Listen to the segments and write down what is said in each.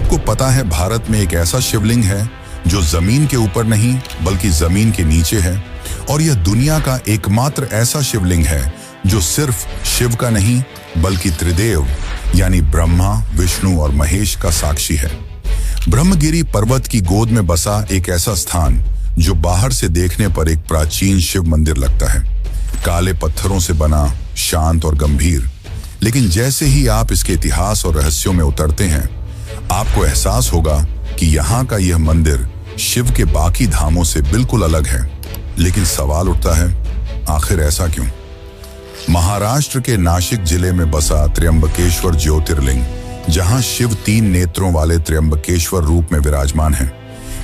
आपको पता है भारत में एक ऐसा शिवलिंग है जो जमीन के ऊपर नहीं बल्कि जमीन के नीचे है, और यह दुनिया का एकमात्र ऐसा शिवलिंग है जो सिर्फ शिव का नहीं बल्कि त्रिदेव यानी ब्रह्मा, विष्णु और महेश का साक्षी है। ब्रह्मगिरी पर्वत की गोद में बसा एक ऐसा स्थान जो बाहर से देखने पर एक प्राचीन शिव मंदिर लगता है, काले पत्थरों से बना, शांत और गंभीर। लेकिन जैसे ही आप इसके इतिहास और रहस्यों में उतरते हैं, आपको एहसास होगा कि यहाँ का यह मंदिर शिव के बाकी धामों से बिल्कुल अलग है। लेकिन सवाल उठता है, आखिर ऐसा क्यों? महाराष्ट्र के नासिक जिले में बसा त्र्यंबकेश्वर ज्योतिर्लिंग, जहां शिव 3 नेत्रों वाले त्र्यंबकेश्वर रूप में विराजमान है,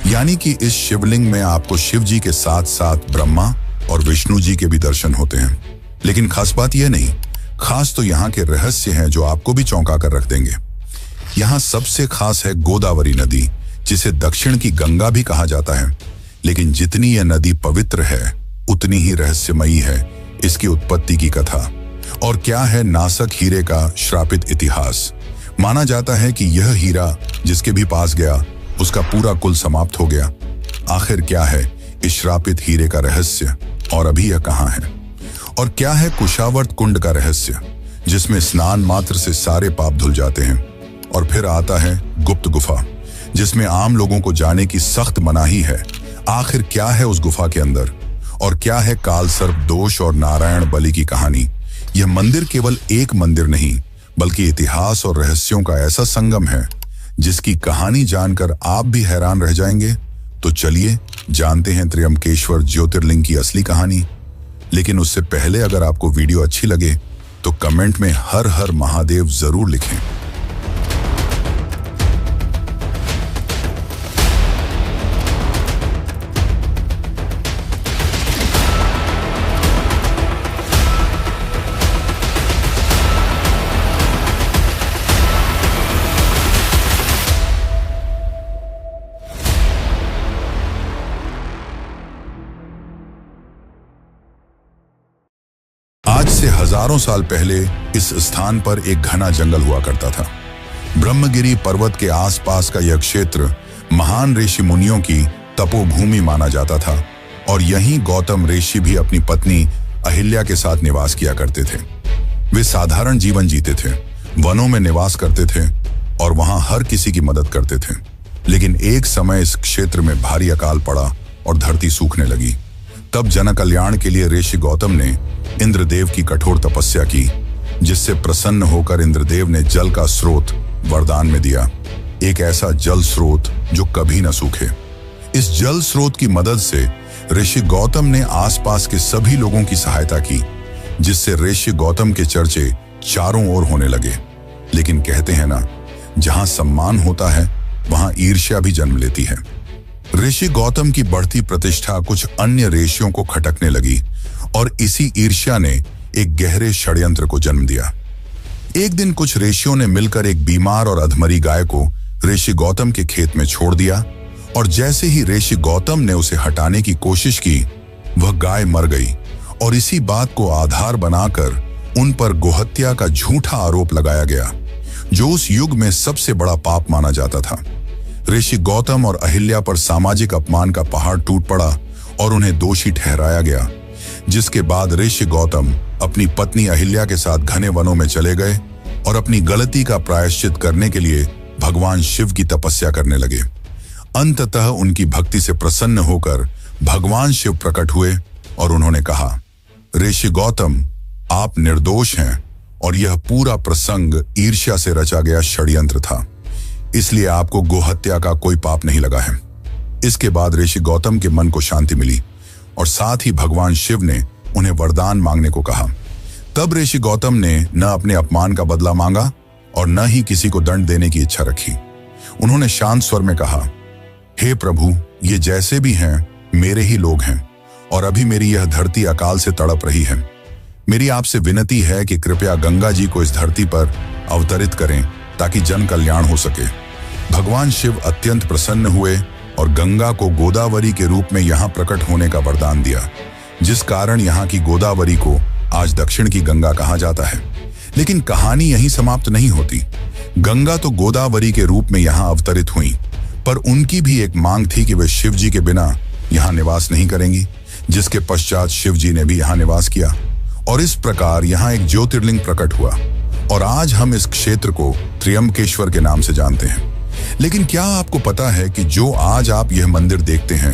यानी कि इस शिवलिंग में आपको शिव जी के साथ साथ ब्रह्मा और विष्णु जी के भी दर्शन होते हैं। लेकिन खास बात यह नहीं, खास तो यहाँ के रहस्य हैं जो आपको भी चौंका कर रख देंगे। यहाँ सबसे खास है गोदावरी नदी, जिसे दक्षिण की गंगा भी कहा जाता है। लेकिन जितनी यह नदी पवित्र है, उतनी ही रहस्यमयी है इसकी उत्पत्ति की कथा। और क्या है नासक हीरे का श्रापित इतिहास। माना जाता है कि यह हीरा जिसके भी पास गया, उसका पूरा कुल समाप्त हो गया। आखिर क्या है इस श्रापित हीरे का रहस्य, और अभी यह कहाँ है? और क्या है कुशावर्त कुंड का रहस्य, जिसमें स्नान मात्र से सारे पाप धुल जाते हैं? और फिर आता है गुप्त गुफा, जिसमें आम लोगों को जाने की सख्त मनाही है। आखिर क्या है उस गुफा के अंदर? और क्या है काल सर्प दोष और नारायण बलि की कहानी? यह मंदिर केवल एक मंदिर नहीं बल्कि इतिहास और रहस्यों का ऐसा संगम है जिसकी कहानी जानकर आप भी हैरान रह जाएंगे। तो चलिए जानते हैं त्र्यंबकेश्वर ज्योतिर्लिंग की असली कहानी। लेकिन उससे पहले अगर आपको वीडियो अच्छी लगे तो कमेंट में हर हर महादेव जरूर लिखें। आज से हजारों साल पहले इस स्थान पर एक घना जंगल हुआ करता था। ब्रह्मगिरी पर्वत के आसपास का यह क्षेत्र महान ऋषि मुनियों की तपोभूमि माना जाता था, और यहीं गौतम ऋषि भी अपनी पत्नी अहिल्या के साथ निवास किया करते थे। वे साधारण जीवन जीते थे, वनों में निवास करते थे और वहां हर किसी की मदद करते थे। लेकिन एक समय इस क्षेत्र में भारी अकाल पड़ा और धरती सूखने लगी। तब जन कल्याण के लिए ऋषि गौतम ने इंद्रदेव की कठोर तपस्या की, जिससे प्रसन्न होकर इंद्रदेव ने जल का स्रोत वरदान में दिया, एक ऐसा जल स्रोत जो कभी न सूखे। इस जल स्रोत की मदद से ऋषि गौतम ने आसपास के सभी लोगों की सहायता की, जिससे ऋषि गौतम के चर्चे चारों ओर होने लगे। लेकिन कहते हैं ना, जहां सम्मान होता है वहां ईर्ष्या भी जन्म लेती है। ऋषि गौतम की बढ़ती प्रतिष्ठा कुछ अन्य ऋषियों को खटकने लगी, और इसी ईर्ष्या ने एक गहरे षड्यंत्र को जन्म दिया। एक दिन कुछ ऋषियों ने मिलकर एक बीमार और अधमरी गाय को ऋषि गौतम के खेत में छोड़ दिया, और जैसे ही ऋषि गौतम ने उसे हटाने की कोशिश की, वह गाय मर गई। और इसी बात को आधार बनाकर उन पर गोहत्या का झूठा आरोप लगाया गया, जो उस युग में सबसे बड़ा पाप माना जाता था। ऋषि गौतम और अहिल्या पर सामाजिक अपमान का पहाड़ टूट पड़ा और उन्हें दोषी ठहराया गया, जिसके बाद ऋषि गौतम अपनी पत्नी अहिल्या के साथ घने वनों में चले गए और अपनी गलती का प्रायश्चित करने के लिए भगवान शिव की तपस्या करने लगे। अंततः उनकी भक्ति से प्रसन्न होकर भगवान शिव प्रकट हुए और उन्होंने कहा, ऋषि गौतम, आप निर्दोष हैं और यह पूरा प्रसंग ईर्ष्या से रचा गया षड्यंत्र था, इसलिए आपको गोहत्या का कोई पाप नहीं लगा है। इसके बाद ऋषि गौतम के मन को शांति मिली और साथ ही भगवान शिव ने उन्हें वरदान मांगने को कहा। तब ऋषि गौतम ने न अपने अपमान का बदला मांगा और न ही किसी को दंड देने की इच्छा रखी। उन्होंने शांत स्वर में कहा, हे प्रभु, ये जैसे भी हैं मेरे ही लोग हैं, और अभी मेरी यह धरती अकाल से तड़प रही है। मेरी आपसे विनती है कि कृपया गंगा जी को इस धरती पर अवतरित करें ताकि जन कल्याण हो सके। भगवान शिव अत्यंत प्रसन्न हुए और गंगा को गोदावरी के रूप में यहाँ प्रकट होने का वरदान दिया, जिस कारण यहाँ की गोदावरी को आज दक्षिण की गंगा कहा जाता है। लेकिन कहानी यहीं समाप्त नहीं होती। गंगा तो गोदावरी के रूप में यहाँ अवतरित हुई, पर उनकी भी एक मांग थी कि वे शिव जी के बिना यहाँ निवास नहीं करेंगी, जिसके पश्चात शिव जी ने भी यहाँ निवास किया और इस प्रकार यहाँ एक ज्योतिर्लिंग प्रकट हुआ और आज हम इस क्षेत्र को त्र्यंबकेश्वर के नाम से जानते हैं। लेकिन क्या आपको पता है कि जो आज आप यह मंदिर देखते हैं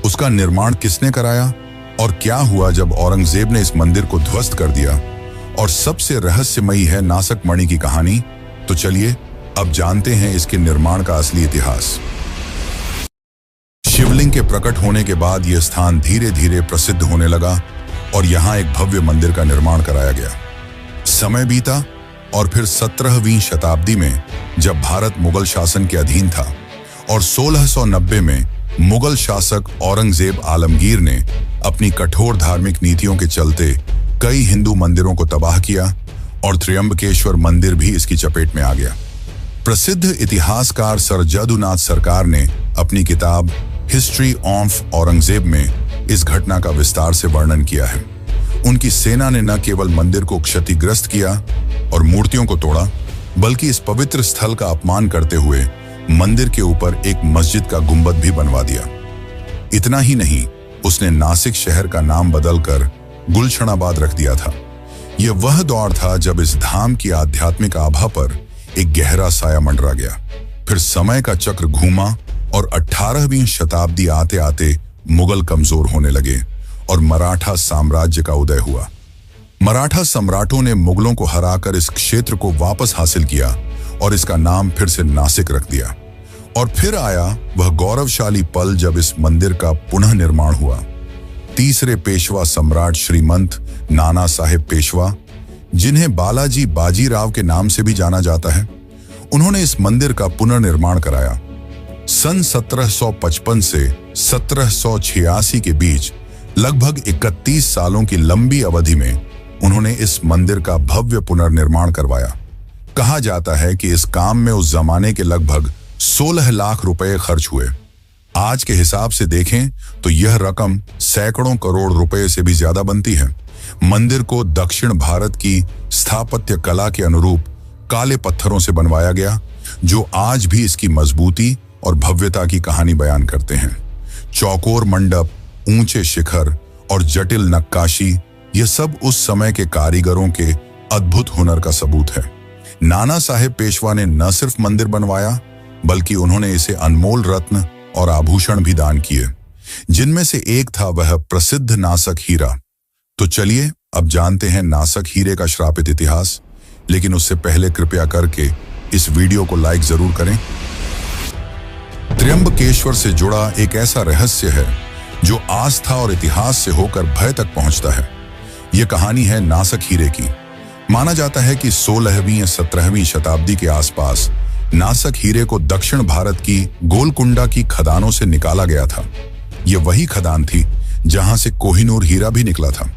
उसका निर्माण किसने कराया और क्या हुआ जब औरंगजेब ने इस मंदिर को ध्वस्त कर दिया? और सबसे रहस्यमयी है नासक मणि की कहानी। तो चलिए अब जानते हैं इसके निर्माण का असली इतिहास। शिवलिंग के प्रकट होने के बाद यह स्थान धीरे धीरे प्रसिद्ध होने लगा और यहाँ एक भव्य मंदिर का निर्माण कराया गया। समय बीता और फिर 17वीं शताब्दी में जब भारत मुगल शासन के अधीन था और 1690 में मुगल शासक औरंगजेब आलमगीर ने अपनी कठोर धार्मिक नीतियों के चलते कई हिंदू मंदिरों को तबाह किया और त्र्यंबकेश्वर मंदिर भी इसकी चपेट में आ गया। प्रसिद्ध इतिहासकार सर जदुनाथ सरकार ने अपनी किताब हिस्ट्री ऑफ औरंगजेब में इस घटना का विस्तार से वर्णन किया है। उनकी सेना ने न केवल मंदिर को क्षतिग्रस्त किया और मूर्तियों को तोड़ा, बल्कि इस पवित्र स्थल का अपमान करते हुए मंदिर के ऊपर एक मस्जिद का गुंबद भी बनवा दिया। इतना ही नहीं, उसने नासिक शहर का नाम बदलकर गुलशनाबाद रख दिया था। यह वह दौर था जब इस धाम की आध्यात्मिक आभा पर एक गहरा साया मंडरा गया। फिर समय का चक्र घूमा और 18वीं शताब्दी आते आते मुगल कमजोर होने लगे और मराठा साम्राज्य का उदय हुआ। मराठा सम्राटों ने मुगलों को हराकर इस क्षेत्र को वापस हासिल किया और इसका नाम फिर से नासिक रख दिया। और फिर आया वह गौरवशाली पल जब इस मंदिर का पुनः निर्माण हुआ। तीसरे पेशवा सम्राट श्रीमंत नाना साहेब पेशवा, जिन्हें बालाजी बाजीराव के नाम से भी जाना जाता है, उन्होंने इस मंदिर का पुनर्निर्माण कराया। सन 1755 से 1786 के बीच लगभग 31 सालों की लंबी अवधि में उन्होंने इस मंदिर का भव्य पुनर्निर्माण करवाया। कहा जाता है कि इस काम में उस जमाने के लगभग 16 लाख रुपए खर्च हुए। आज के हिसाब से देखें तो यह रकम सैकड़ों करोड़ रुपए से भी ज्यादा बनती है। मंदिर को दक्षिण भारत की स्थापत्य कला के अनुरूप काले पत्थरों से बनवाया गया, जो आज भी इसकी मजबूती और भव्यता की कहानी बयान करते हैं। चौकोर मंडप, ऊंचे शिखर और जटिल नक्काशी, यह सब उस समय के कारीगरों के अद्भुत हुनर का सबूत है। नाना साहेब पेशवा ने न सिर्फ मंदिर बनवाया, बल्कि उन्होंने इसे अनमोल रत्न और आभूषण भी दान किए, जिनमें से एक था वह प्रसिद्ध नासक हीरा। तो चलिए अब जानते हैं नासक हीरे का श्रापित इतिहास। लेकिन उससे पहले कृपया करके इस वीडियो को लाइक जरूर करें। त्र्यंबकेश्वर से जुड़ा एक ऐसा रहस्य है जो आस्था और इतिहास से होकर भय तक पहुंचता है। यह कहानी है नासक हीरे की। माना जाता है कि 16वीं या 17वीं शताब्दी के आसपास नासक हीरे को दक्षिण भारत की गोलकुंडा की खदानों से निकाला गया था। यह वही खदान थी जहां से कोहिनूर हीरा भी निकला था।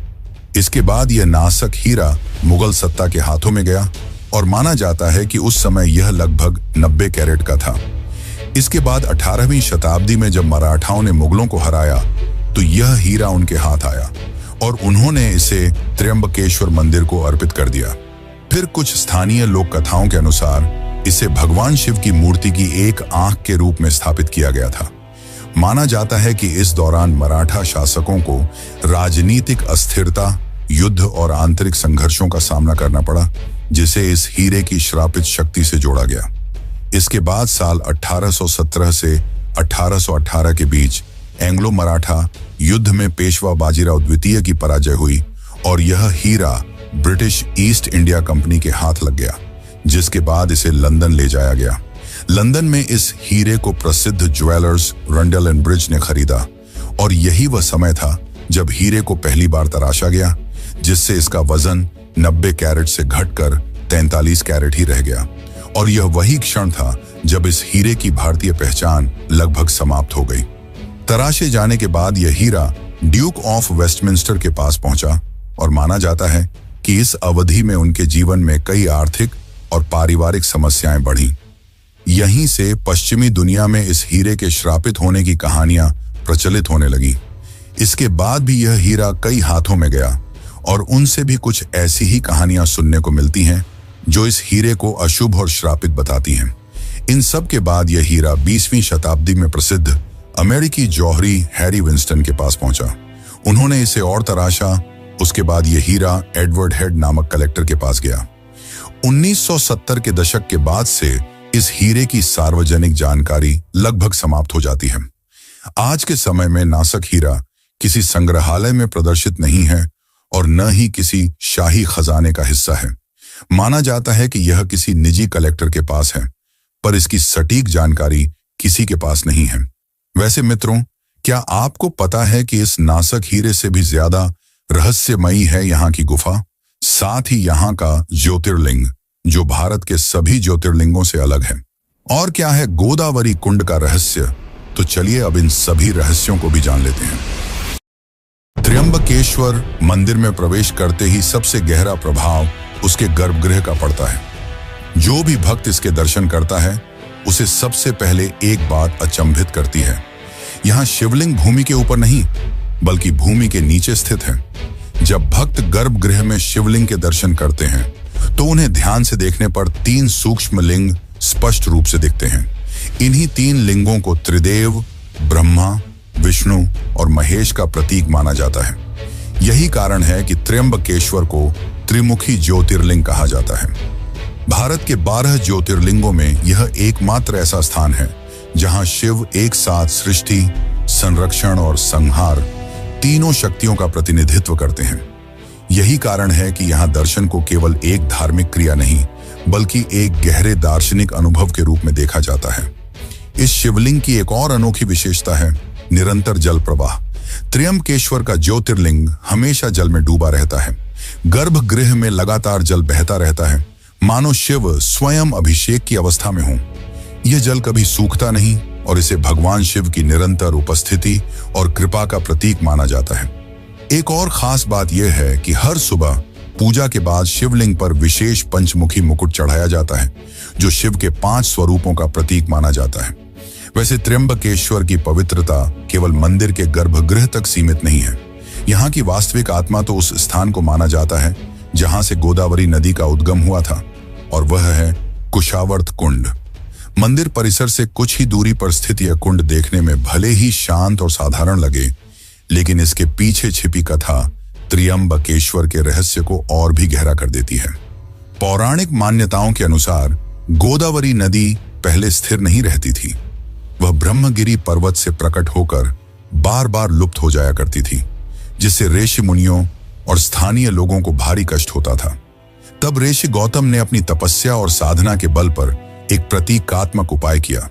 इसके बाद यह नासक हीरा मुगल सत्ता के हाथों में गया और माना जाता है कि उस समय यह लगभग 90 कैरेट का था। इसके बाद 18वीं शताब्दी में जब मराठाओं ने मुगलों को हराया तो यह हीरा उनके हाथ आया और उन्होंने इसे त्र्यंबकेश्वर मंदिर को अर्पित कर दिया। फिर कुछ स्थानीय लोक कथाओं के अनुसार इसे भगवान शिव की मूर्ति की एक आंख के रूप में स्थापित किया गया था। माना जाता है कि इस दौरान मराठा शासकों को राजनीतिक अस्थिरता, युद्ध और आंतरिक संघर्षों का सामना करना पड़ा, जिसे इस हीरे की श्रापित शक्ति से जोड़ा गया। इसके बाद साल 1817 से 1818 के बीच एंग्लो मराठा युद्ध में पेशवा बाजीराव द्वितीय की पराजय हुई और यह हीरा ब्रिटिश ईस्ट इंडिया कंपनी के हाथ लग गया, जिसके बाद इसे लंदन ले जाया गया। लंदन में इस हीरे को प्रसिद्ध ज्वेलर्स रंडल एंड ब्रिज ने खरीदा और यही वह समय था जब हीरे को पहली बार तराशा गया, जिससे इसका वजन 90 कैरेट से घटकर 43 कैरेट ही रह गया। और यह वही क्षण था जब इस हीरे की भारतीय पहचान लगभग समाप्त हो गई। तराशे जाने के बाद यह हीरा ड्यूक ऑफ वेस्टमिंस्टर के पास पहुंचा और माना जाता है कि इस अवधि में उनके जीवन में कई आर्थिक और पारिवारिक समस्याएं बढ़ीं। यहीं से पश्चिमी दुनिया में इस हीरे के श्रापित होने की कहानियां प्रचलित होने लगी। इसके बाद भी यह हीरा कई हाथों में गया और उनसे भी कुछ ऐसी ही कहानियां सुनने को मिलती हैं जो इस हीरे को अशुभ और श्रापित बताती हैं। इन सब के बाद यह हीरा 20वीं शताब्दी में प्रसिद्ध अमेरिकी जौहरी हैरी विंस्टन के पास पहुंचा। उन्होंने इसे और तराशा। उसके बाद यह हीरा एडवर्ड हेड नामक कलेक्टर के पास गया। 1970 के दशक के बाद से इस हीरे की सार्वजनिक जानकारी लगभग समाप्त हो जाती है। आज के समय में नासक हीरा किसी संग्रहालय में प्रदर्शित नहीं है और न ही किसी शाही खजाने का हिस्सा है। माना जाता है कि यह किसी निजी कलेक्टर के पास है, पर इसकी सटीक जानकारी किसी के पास नहीं है। वैसे मित्रों, क्या आपको पता है कि इस नासक हीरे से भी ज्यादा रहस्यमयी है यहाँ की गुफा, साथ ही यहाँ का ज्योतिर्लिंग जो भारत के सभी ज्योतिर्लिंगों से अलग है। और क्या है गोदावरी कुंड का रहस्य, तो चलिए अब इन सभी रहस्यों को भी जान लेते हैं। त्र्यंबकेश्वर मंदिर में प्रवेश करते ही सबसे गहरा प्रभाव उसके गर्भगृह का पड़ता है। जो भी भक्त इसके दर्शन करता है उसे सबसे पहले एक बात अचंभित करती है। यहाँ शिवलिंग भूमि के ऊपर नहीं बल्कि भूमि के नीचे स्थित है। जब भक्त गर्भगृह में शिवलिंग के दर्शन करते हैं तो उन्हें ध्यान से देखने पर 3 सूक्ष्म लिंग स्पष्ट रूप से दिखते हैं। इन्हीं 3 लिंगों को त्रिदेव, ब्रह्मा, विष्णु और महेश का प्रतीक माना जाता है। यही कारण है कि त्र्यंबकेश्वर को त्रिमुखी ज्योतिर्लिंग कहा जाता है। भारत के 12 ज्योतिर्लिंगों में यह एकमात्र ऐसा स्थान है जहां शिव एक साथ सृष्टि, संरक्षण और संहार तीनों शक्तियों का प्रतिनिधित्व करते हैं। यही कारण है कि यहाँ दर्शन को केवल एक धार्मिक क्रिया नहीं बल्कि एक गहरे दार्शनिक अनुभव के रूप में देखा जाता है। इस शिवलिंग की एक और अनोखी विशेषता है निरंतर जल प्रवाह। त्र्यंबकेश्वर का ज्योतिर्लिंग हमेशा जल में डूबा रहता है। गर्भगृह में लगातार जल बहता रहता है, मानो शिव स्वयं अभिषेक की अवस्था में हो। यह जल कभी सूखता नहीं और इसे भगवान शिव की निरंतर उपस्थिति और कृपा का प्रतीक माना जाता है। एक और खास बात यह है कि हर सुबह पूजा के बाद शिवलिंग पर विशेष पंचमुखी मुकुट चढ़ाया जाता है जो शिव के 5 स्वरूपों का प्रतीक माना जाता है। वैसे त्र्यंबकेश्वर की पवित्रता केवल मंदिर के गर्भगृह तक सीमित नहीं है। यहाँ की वास्तविक आत्मा तो उस स्थान को माना जाता है जहां से गोदावरी नदी का उद्गम हुआ था, और वह है कुशावर्त कुंड। मंदिर परिसर से कुछ ही दूरी पर स्थित यह कुंड देखने में भले ही शांत और साधारण लगे, लेकिन इसके पीछे छिपी कथा त्र्यंबकेश्वर के रहस्य को और भी गहरा कर देती है। पौराणिक मान्यताओं के अनुसार गोदावरी नदी पहले स्थिर नहीं रहती थी। वह ब्रह्मगिरी पर्वत से प्रकट होकर बार बार लुप्त हो जाया करती थी, जिससे ऋषि मुनियों और स्थानीय लोगों को भारी कष्ट होता था। तब ऋषि गौतम ने अपनी तपस्या और साधना के बल पर एक प्रतीकात्मक उपाय किया।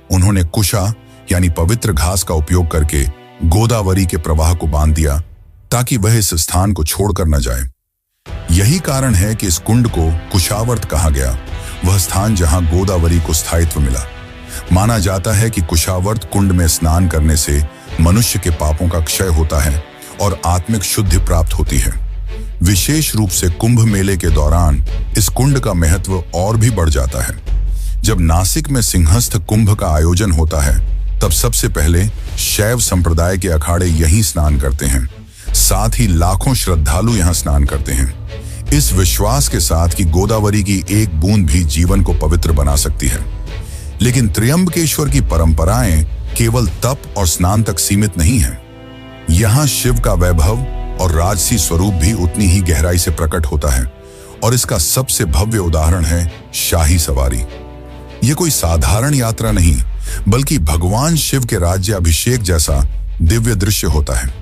उन्होंने कुशा यानी पवित्र घास का उपयोग करके गोदावरी के प्रवाह को बांध दिया ताकि वह इस स्थान को छोड़कर न जाए। यही कारण है कि इस कुंड को कुशावर्त कहा गया, वह स्थान जहां गोदावरी को स्थायित्व मिला। माना जाता है कि कुशावर्त कुंड में स्नान करने से मनुष्य के पापों का क्षय होता है और आत्मिक शुद्धि प्राप्त होती है। विशेष रूप से कुंभ मेले के दौरान इस कुंड का महत्व और भी बढ़ जाता है। जब नासिक में सिंहस्थ कुंभ का आयोजन होता है तब सबसे पहले शैव संप्रदाय के अखाड़े यहीं स्नान करते हैं। साथ ही लाखों श्रद्धालु यहां स्नान करते हैं, इस विश्वास के साथ कि गोदावरी की एक बूंद भी जीवन को पवित्र बना सकती है। लेकिन त्र्यंबकेश्वर की परंपराएं केवल तप और स्नान तक सीमित नहीं है। यहाँ शिव का वैभव और राजसी स्वरूप भी उतनी ही गहराई से प्रकट होता है, और इसका सबसे भव्य उदाहरण है शाही सवारी। ये कोई साधारण यात्रा नहीं बल्कि भगवान शिव के राज्य अभिषेक जैसा दिव्य दृश्य होता है।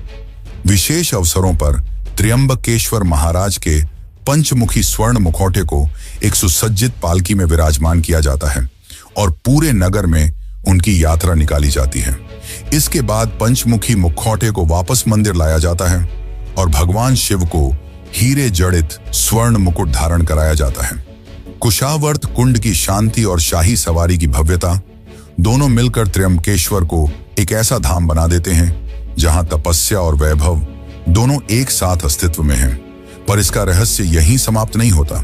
विशेष अवसरों पर त्र्यंबकेश्वर महाराज के पंचमुखी स्वर्ण मुखौटे को एक सुसज्जित पालकी में विराजमान किया जाता है और पूरे नगर में उनकी यात्रा निकाली जाती है। इसके बाद पंचमुखी मुखौटे को वापस मंदिर लाया जाता है और भगवान शिव को हीरे जड़ित स्वर्ण मुकुट धारण कराया जाता है। कुशावर्त कुंड की शांति और शाही सवारी की भव्यता दोनों मिलकर त्र्यंबकेश्वर को एक ऐसा धाम बना देते हैं जहां तपस्या और वैभव दोनों एक साथ अस्तित्व में हैं। पर इसका रहस्य यहीं समाप्त नहीं होता।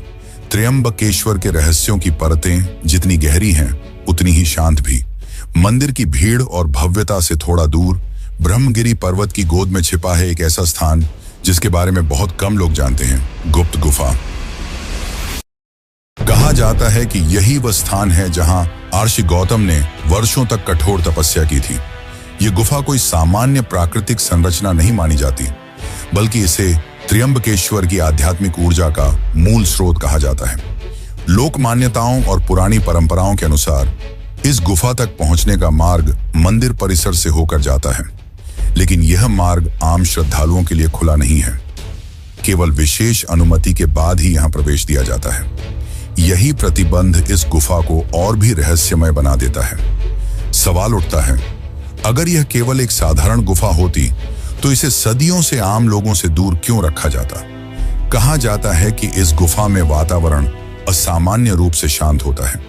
त्र्यंबकेश्वर के रहस्यों की परतें जितनी गहरी हैं उतनी ही शांत भी। मंदिर की भीड़ और भव्यता से थोड़ा दूर ब्रह्मगिरी पर्वत की गोद में छिपा है एक ऐसा स्थान जिसके बारे में बहुत कम लोग जानते हैं, गुप्त गुफा। कहा जाता है कि यही वह स्थान है जहां महर्षि गौतम ने वर्षों तक कठोर तपस्या की थी। ये गुफा कोई सामान्य प्राकृतिक संरचना नहीं मानी जाती, बल्कि इसे त्र्यंबकेश्वर की आध्यात्मिक ऊर्जा का मूल स्रोत कहा जाता है। लोक मान्यताओं और पुरानी परंपराओं के अनुसार इस गुफा तक पहुंचने का मार्ग मंदिर परिसर से होकर जाता है, लेकिन यह मार्ग आम श्रद्धालुओं के लिए खुला नहीं है। केवल विशेष अनुमति के बाद ही यहां प्रवेश दिया जाता है। यही प्रतिबंध इस गुफा को और भी रहस्यमय बना देता है। सवाल उठता है, अगर यह केवल एक साधारण गुफा होती तो इसे सदियों से आम लोगों से दूर क्यों रखा जाता? कहा जाता है कि इस गुफा में वातावरण असामान्य रूप से शांत होता है।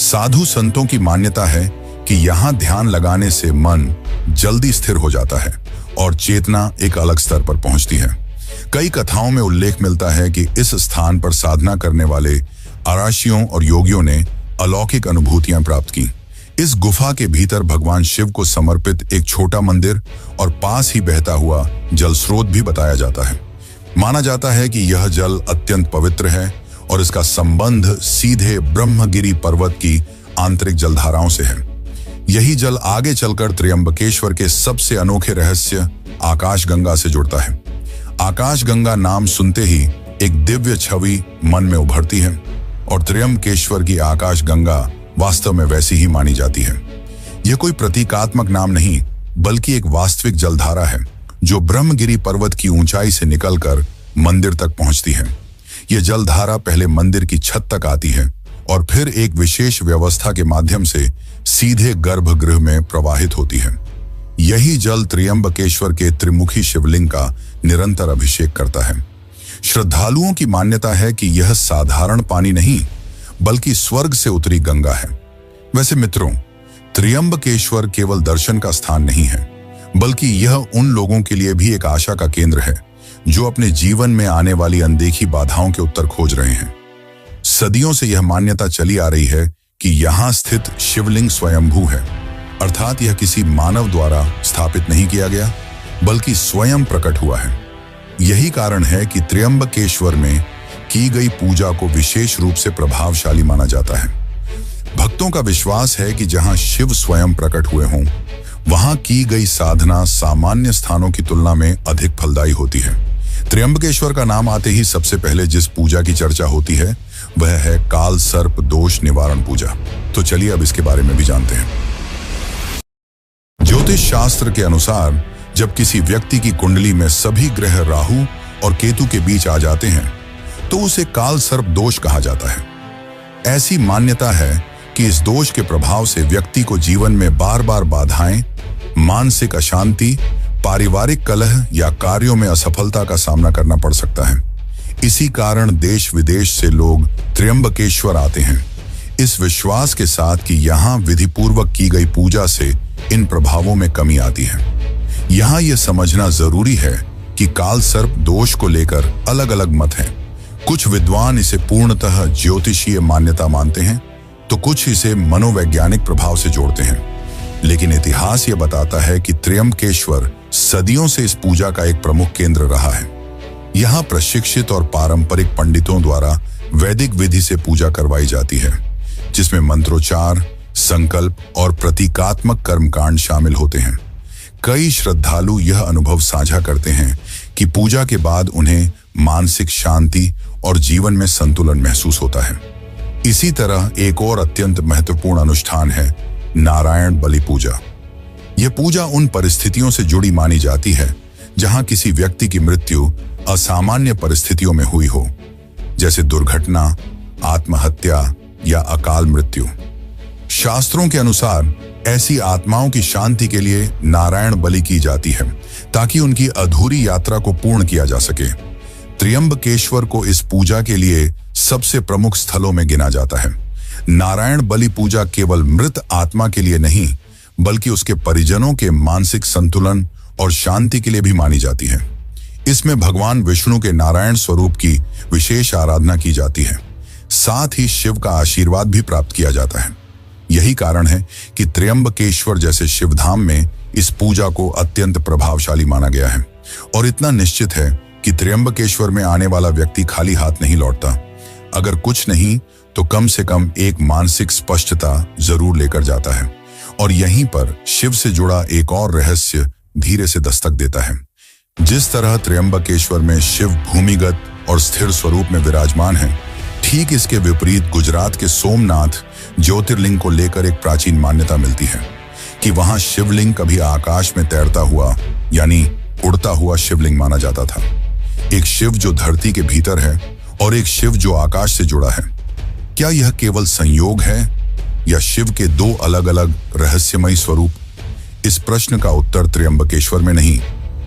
साधु संतों की मान्यता है कि यहां ध्यान लगाने से मन जल्दी स्थिर हो जाता है और चेतना एक अलग स्तर पर पहुंचती है। कई कथाओं में उल्लेख मिलता है कि इस स्थान पर साधना करने वाले आराशियों और योगियों ने अलौकिक अनुभूतियां प्राप्त की। इस गुफा के भीतर भगवान शिव को समर्पित एक छोटा मंदिर और पास ही बहता हुआ जल स्रोत भी बताया जाता है। माना जाता है कि यह जल अत्यंत पवित्र है और इसका संबंध सीधे ब्रह्मगिरी पर्वत की आंतरिक जलधाराओं से है। यही जल आगे चलकर त्र्यंबकेश्वर के सबसे अनोखे रहस्य आकाशगंगा से जुड़ता है। आकाशगंगा नाम सुनते ही एक दिव्य छवि मन में उभरती है और त्र्यंबकेश्वर की आकाशगंगा वास्तव में वैसी ही मानी जाती है। यह कोई प्रतीकात्मक नाम नहीं, बल्कि एक वास्तविक जलधारा है जो ब्रह्मगिरी पर्वत की ऊंचाई से निकलकर मंदिर तक पहुंचती है। यह जलधारा पहले मंदिर की छत तक आती है और फिर एक विशेष व्यवस्था के माध्यम से सीधे गर्भगृह में प्रवाहित होती है। यही जल त्र्यंबकेश्वर के त्रिमुखी शिवलिंग का निरंतर अभिषेक करता है। श्रद्धालुओं की मान्यता है कि यह साधारण पानी नहीं, बल्कि स्वर्ग से उतरी गंगा है। वैसे मित्रों, त्र्यंबकेश्वर केवल दर्शन का स्थान नहीं है, बल्कि यह उन लोगों के लिए भी एक आशा का केंद्र है जो अपने जीवन में आने वाली अनदेखी बाधाओं के उत्तर खोज रहे हैं। सदियों से यह मान्यता चली आ रही है कि यहाँ स्थित शिवलिंग स्वयंभू है, अर्थात यह किसी मानव द्वारा स्थापित नहीं किया गया, बल्कि स्वयं प्रकट हुआ है। यही कारण है कि त्र्यंबकेश्वर में की गई पूजा को विशेष रूप से प्रभावशाली माना जाता है। भक्तों का विश्वास है कि जहां शिव स्वयं प्रकट हुए हों, वहां की गई साधना सामान्य स्थानों की तुलना में अधिक फलदायी होती है। त्र्यंबकेश्वर का नाम आते ही सबसे पहले जिस पूजा की चर्चा होती है वह है काल सर्प दोष निवारण पूजा। तो चलिए अब इसके बारे में भी जानते हैं। ज्योतिष शास्त्र के अनुसार जब किसी व्यक्ति की कुंडली में सभी ग्रह राहु और केतु के बीच आ जाते हैं तो उसे काल सर्प दोष कहा जाता है। ऐसी मान्यता है कि इस दोष के प्रभाव से व्यक्ति को जीवन में बार बार बाधाएं, मानसिक अशांति, पारिवारिक कलह या कार्यों में असफलता का सामना करना पड़ सकता है। इसी कारण देश विदेश से लोग त्र्यंबकेश्वर आते हैं, इस विश्वास के साथ कि यहाँ विधिपूर्वक की गई पूजा से इन प्रभावों में कमी आती है। यहाँ यह समझना जरूरी है कि काल सर्प दोष को लेकर अलग अलग मत हैं। कुछ विद्वान इसे पूर्णतः ज्योतिषीय मान्यता मानते हैं, तो कुछ इसे मनोवैज्ञानिक प्रभाव से जोड़ते हैं। लेकिन इतिहास यह बताता है कि त्र्यंबकेश्वर सदियों से इस पूजा का एक प्रमुख केंद्र रहा है। यहाँ प्रशिक्षित और पारंपरिक पंडितों द्वारा वैदिक विधि से पूजा करवाई जाती है, जिसमें मंत्रोच्चार, संकल्प और प्रतीकात्मक कर्मकांड शामिल होते हैं। कई श्रद्धालु यह अनुभव साझा करते हैं कि पूजा के बाद उन्हें मानसिक शांति और जीवन में संतुलन महसूस होता है। इसी तरह एक और अत्यंत महत्वपूर्ण अनुष्ठान है नारायण बलि पूजा। यह पूजा उन परिस्थितियों से जुड़ी मानी जाती है जहां किसी व्यक्ति की मृत्यु असामान्य परिस्थितियों में हुई हो, जैसे दुर्घटना, आत्महत्या या अकाल मृत्यु। शास्त्रों के अनुसार ऐसी आत्माओं की शांति के लिए नारायण बलि की जाती है ताकि उनकी अधूरी यात्रा को पूर्ण किया जा सके। त्र्यंबकेश्वर को इस पूजा के लिए सबसे प्रमुख स्थलों में गिना जाता है। नारायण बलि पूजा केवल मृत आत्मा के लिए नहीं, बल्कि उसके परिजनों के मानसिक संतुलन और शांति के लिए भी मानी जाती है। इसमें भगवान विष्णु के नारायण स्वरूप की विशेष आराधना की जाती है, साथ ही शिव का आशीर्वाद भी प्राप्त किया जाता है। यही कारण है कि त्र्यंबकेश्वर जैसे शिवधाम में इस पूजा को अत्यंत प्रभावशाली माना गया है। और इतना निश्चित है कि त्र्यंबकेश्वर में आने वाला व्यक्ति खाली हाथ नहीं लौटता। अगर कुछ नहीं तो कम से कम एक मानसिक स्पष्टता जरूर लेकर जाता है। और यहीं पर शिव से जुड़ा एक और रहस्य धीरे से दस्तक देता है। जिस तरह त्र्यंबकेश्वर में शिव भूमिगत और स्थिर स्वरूप में विराजमान है, ठीक इसके विपरीत गुजरात के सोमनाथ ज्योतिर्लिंग को लेकर एक प्राचीन मान्यता मिलती है कि वहां शिवलिंग कभी आकाश में तैरता हुआ यानी उड़ता हुआ शिवलिंग माना जाता था। एक शिव जो धरती के भीतर है और एक शिव जो आकाश से जुड़ा है। क्या यह केवल संयोग है या शिव के दो अलग अलग रहस्यमयी स्वरूप? इस प्रश्न का उत्तर त्र्यंबकेश्वर में नहीं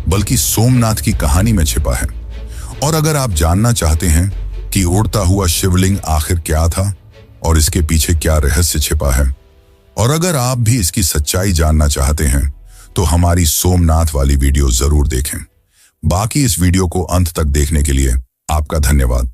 बल्कि सोमनाथ की कहानी में छिपा है। और अगर आप जानना चाहते हैं कि उड़ता हुआ शिवलिंग आखिर क्या था और इसके पीछे क्या रहस्य छिपा है, और अगर आप भी इसकी सच्चाई जानना चाहते हैं तो हमारी सोमनाथ वाली वीडियो जरूर देखें। बाकी इस वीडियो को अंत तक देखने के लिए आपका धन्यवाद।